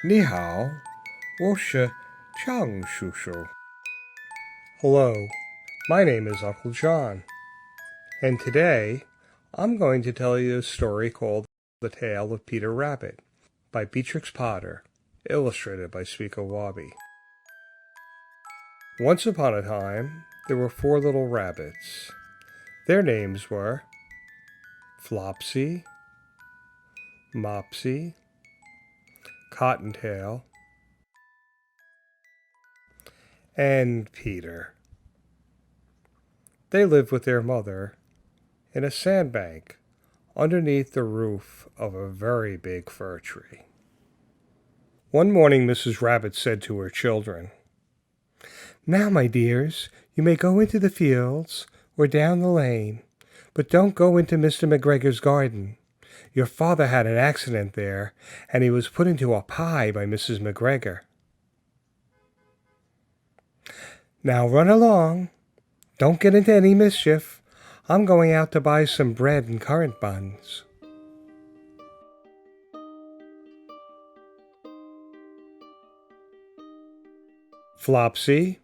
你好，我是John叔叔. Hello, my name is Uncle John, and today I'm going to tell you a story called The Tale of Peter Rabbit by Beatrix Potter, illustrated by Spica Wobbe. Once upon a time, there were 4 little rabbits. Their names were Flopsy, Mopsy, Cottontail, and Peter. They lived with their mother in a sandbank underneath the roof of a very big fir tree. One morning, Mrs. Rabbit said to her children, "Now, my dears, you may go into the fields or down the lane, but don't go into Mr. McGregor's garden. Your father had an accident there, and he was put into a pie by Mrs. McGregor. Now run along. Don't get into any mischief. I'm going out to buy some bread and currant buns." Flopsy,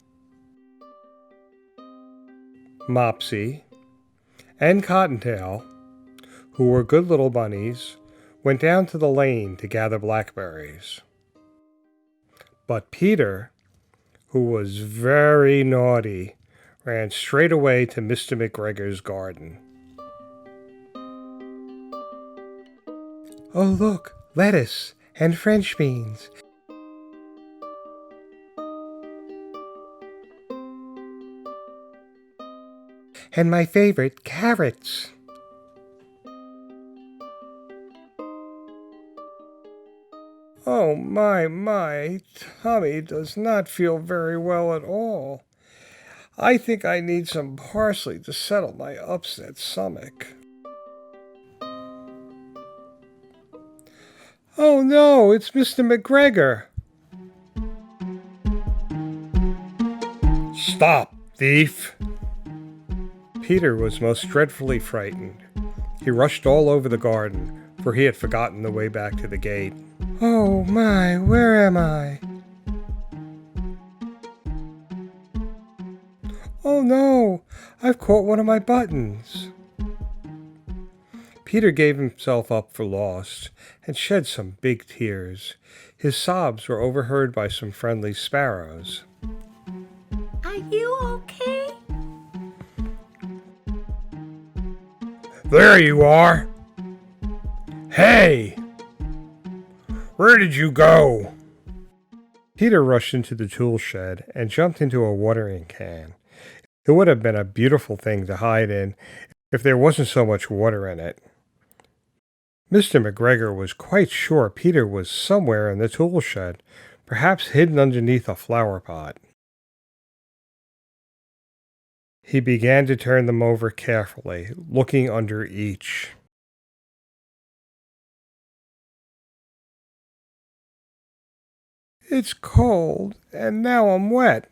Mopsy, and Cottontail, who were good little bunnies, went down to the lane to gather blackberries. But Peter, who was very naughty, ran straight away to Mr. McGregor's garden. "Oh, look, lettuce and French beans. And my favorite, carrots." "Oh, my, Tommy does not feel very well at all. I think I need some parsley to settle my upset stomach." "Oh no, it's Mr. McGregor." "Stop, thief!" Peter was most dreadfully frightened. He rushed all over the garden, for he had forgotten the way back to the gate. "Oh my, where am I? Oh no, I've caught one of my buttons." Peter gave himself up for lost and shed some big tears. His sobs were overheard by some friendly sparrows. "Are you okay?" "There you are! Hey! Where did you go?" Peter rushed into the tool shed and jumped into a watering can. It would have been a beautiful thing to hide in if there wasn't so much water in it. Mr. McGregor was quite sure Peter was somewhere in the tool shed, perhaps hidden underneath a flower pot. He began to turn them over carefully, looking under each. "It's cold, and now I'm wet."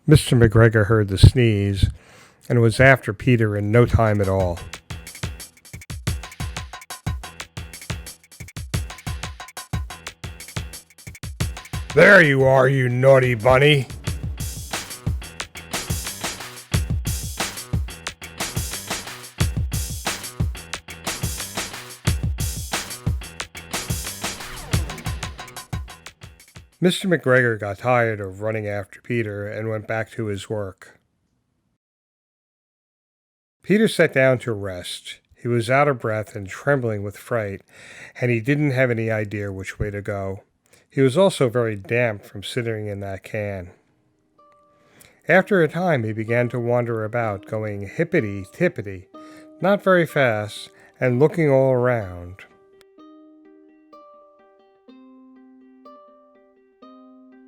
Mr. McGregor heard the sneeze, and was after Peter in no time at all. "There you are, you naughty bunny!" Mr. McGregor got tired of running after Peter and went back to his work. Peter sat down to rest. He was out of breath and trembling with fright, and he didn't have any idea which way to go. He was also very damp from sitting in that can. After a time, he began to wander about, going hippity-tippity, not very fast, and looking all around.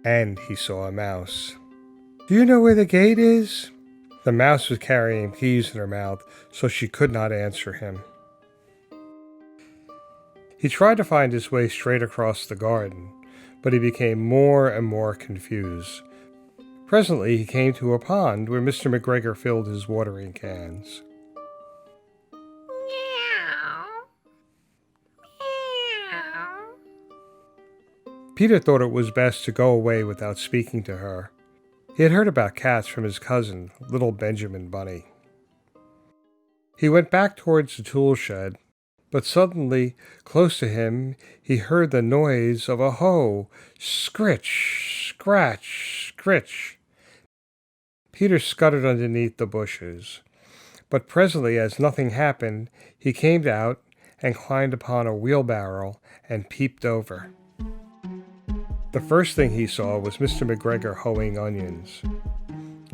And he saw a mouse. "Do you know where the gate is?" The mouse was carrying keys in her mouth, so she could not answer him. He tried to find his way straight across the garden, but he became more and more confused. Presently he came to a pond where Mr. McGregor filled his watering cans. Meow. Meow. Peter thought it was best to go away without speaking to her. He had heard about cats from his cousin, little Benjamin Bunny. He went back towards the tool shed, but suddenly, close to him, he heard the noise of a hoe. Scritch, scratch, scritch. Peter scuttered underneath the bushes, but presently, as nothing happened, he came out and climbed upon a wheelbarrow and peeped over. The first thing he saw was Mr. McGregor hoeing onions.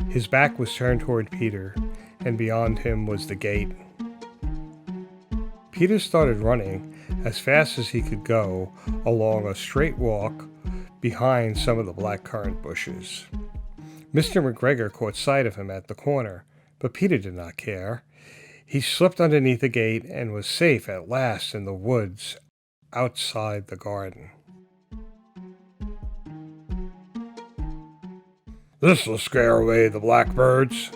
His back was turned toward Peter, and beyond him was the gate. Peter started running as fast as he could go along a straight walk behind some of the blackcurrant bushes. Mr. McGregor caught sight of him at the corner, but Peter did not care. He slipped underneath the gate and was safe at last in the woods outside the garden. "This'll scare away the blackbirds."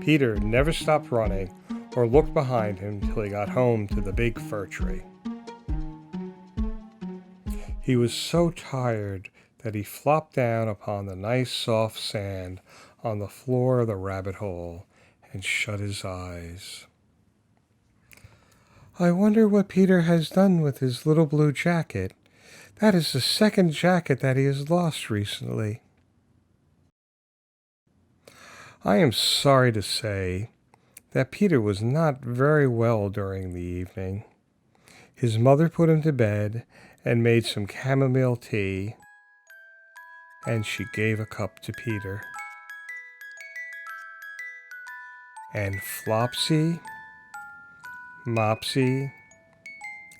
Peter never stopped running or looked behind him till he got home to the big fir tree. He was so tired that he flopped down upon the nice soft sand on the floor of the rabbit hole and shut his eyes. "I wonder what Peter has done with his little blue jacket. That is the second jacket that he has lost recently." I am sorry to say that Peter was not very well during the evening. His mother put him to bed and made some chamomile tea, and she gave a cup to Peter. And Flopsy, Mopsy,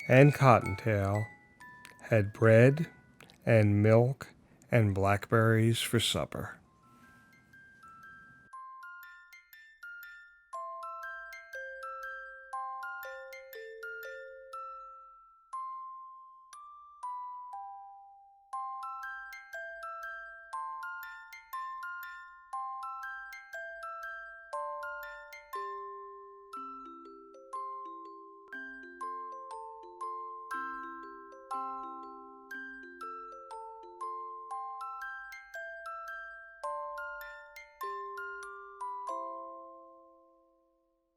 and Cottontail had bread and milk and blackberries for supper.